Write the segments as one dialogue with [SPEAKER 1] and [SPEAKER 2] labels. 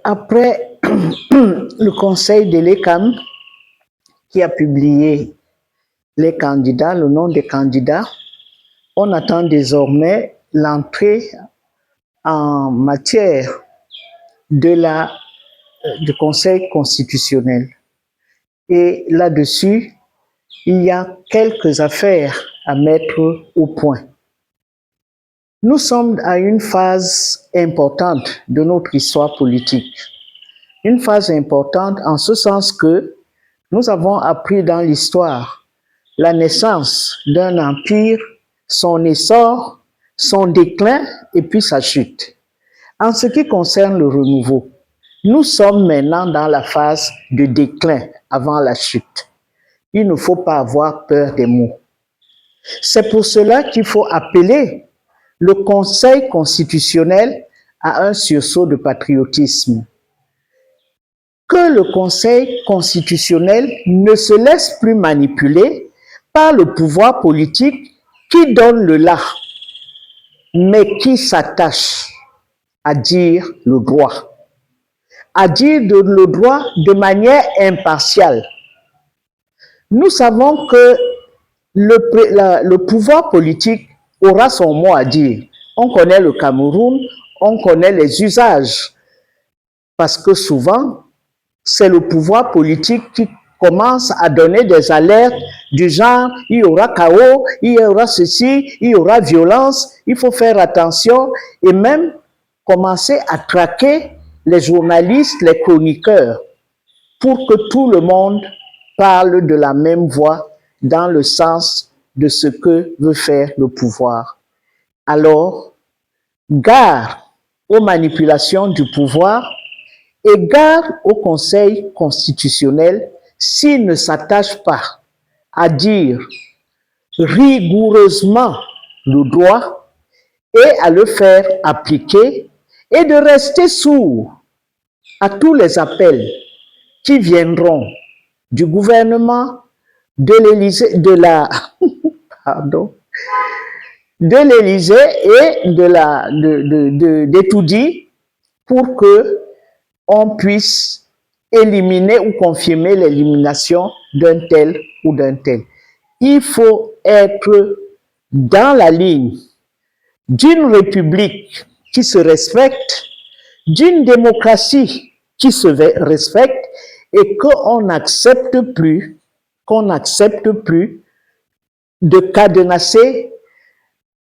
[SPEAKER 1] Après le conseil de l'ECAM qui a publié les candidats, le nom des candidats, on attend désormais l'entrée en matière du Conseil constitutionnel. Et là-dessus, il y a quelques affaires à mettre au point. Nous sommes à une phase importante de notre histoire politique. Une phase importante en ce sens que nous avons appris dans l'histoire la naissance d'un empire, son essor, son déclin et puis sa chute. En ce qui concerne le renouveau, nous sommes maintenant dans la phase de déclin avant la chute. Il ne faut pas avoir peur des mots. C'est pour cela qu'il faut appeler le Conseil constitutionnel à un sursaut de patriotisme. Que le Conseil constitutionnel ne se laisse plus manipuler par le pouvoir politique qui donne le là, mais qui s'attache à dire le droit, à dire le droit de manière impartiale. Nous savons que le pouvoir politique aura son mot à dire. On connaît le Cameroun, on connaît les usages, parce que souvent, c'est le pouvoir politique qui commence à donner des alertes du genre « il y aura chaos, il y aura ceci, il y aura violence, il faut faire attention » et même commencer à traquer les journalistes, les chroniqueurs, pour que tout le monde parle de la même voix dans le sens de ce que veut faire le pouvoir. Alors, gare aux manipulations du pouvoir et gare au Conseil constitutionnel s'il ne s'attache pas à dire rigoureusement le droit et à le faire appliquer et de rester sourd à tous les appels qui viendront du gouvernement, de l'Élysée, de l'Élysée et des tout-dits pour que on puisse éliminer ou confirmer l'élimination d'un tel ou d'un tel. Il faut être dans la ligne d'une république qui se respecte, d'une démocratie qui se respecte et qu'on n'accepte plus de cadenasser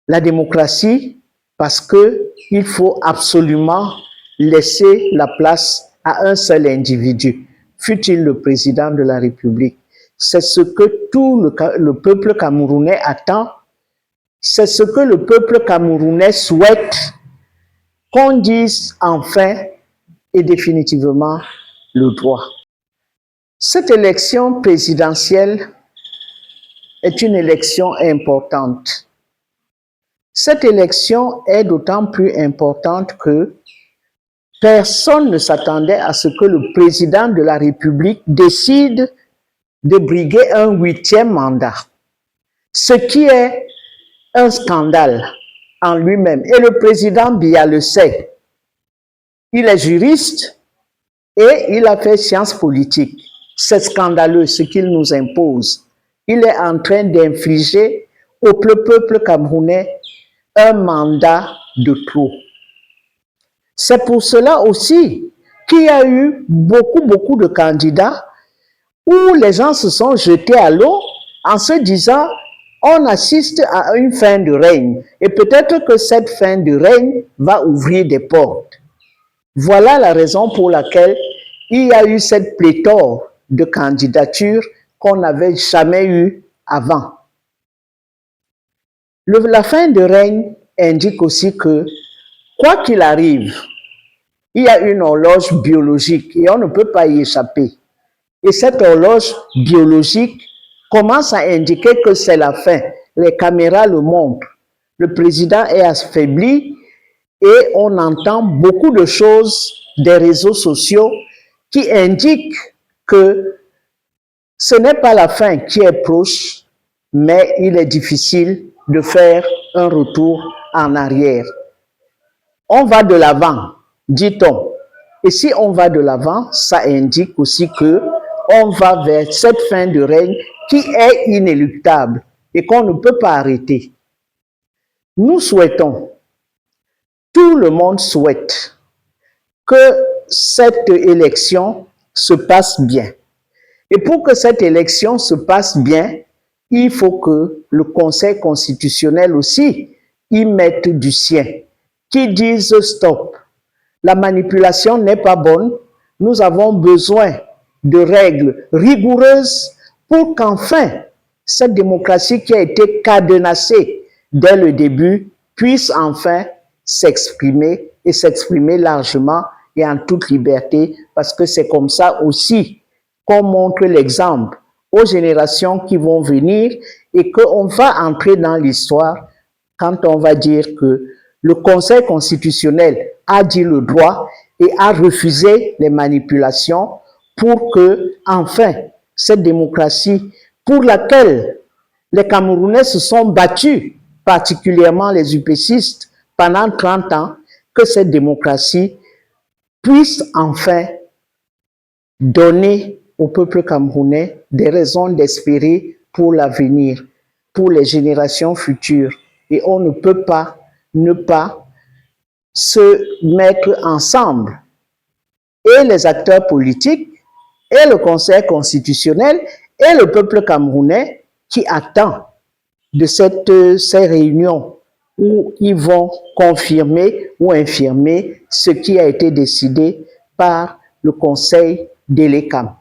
[SPEAKER 1] la démocratie parce qu'il faut absolument laisser la place à un seul individu, fût-il le président de la République. C'est ce que tout le peuple camerounais attend, c'est ce que le peuple camerounais souhaite, qu'on dise enfin et définitivement le droit. Cette élection présidentielle est une élection importante. Cette élection est d'autant plus importante que personne ne s'attendait à ce que le président de la République décide de briguer un 8e mandat, ce qui est un scandale en lui-même. Et le président Biya le sait. Il est juriste et il a fait sciences politiques. C'est scandaleux ce qu'il nous impose. Il est en train d'infliger au peuple camerounais un mandat de trop. C'est pour cela aussi qu'il y a eu beaucoup de candidats où les gens se sont jetés à l'eau en se disant on assiste à une fin de règne et peut-être que cette fin de règne va ouvrir des portes. Voilà la raison pour laquelle il y a eu cette pléthore de candidatures qu'on n'avait jamais eues avant. La fin de règne indique aussi que, quoi qu'il arrive, il y a une horloge biologique et on ne peut pas y échapper. Et cette horloge biologique commence à indiquer que c'est la fin. Les caméras le montrent. Le président est affaibli et on entend beaucoup de choses des réseaux sociaux qui indiquent que ce n'est pas la fin qui est proche, mais il est difficile de faire un retour en arrière. On va de l'avant, dit-on. Et si on va de l'avant, ça indique aussi que on va vers cette fin de règne qui est inéluctable et qu'on ne peut pas arrêter. Nous souhaitons, tout le monde souhaite que cette élection se passe bien. Et pour que cette élection se passe bien, il faut que le Conseil constitutionnel aussi y mette du sien, qui dise stop. La manipulation n'est pas bonne. Nous avons besoin de règles rigoureuses pour qu'enfin cette démocratie qui a été cadenassée dès le début puisse enfin s'exprimer et s'exprimer largement et en toute liberté, parce que c'est comme ça aussi qu'on montre l'exemple aux générations qui vont venir et qu'on va entrer dans l'histoire quand on va dire que le Conseil constitutionnel a dit le droit et a refusé les manipulations pour que, enfin, cette démocratie pour laquelle les Camerounais se sont battus, particulièrement les UPCistes, pendant 30 ans, que cette démocratie puisse enfin donner au peuple camerounais des raisons d'espérer pour l'avenir, pour les générations futures. Et on ne peut pas ne pas se mettre ensemble, et les acteurs politiques, et le Conseil constitutionnel, et le peuple camerounais qui attend de ces réunions où ils vont confirmer ou infirmer ce qui a été décidé par le Conseil d'Elekam.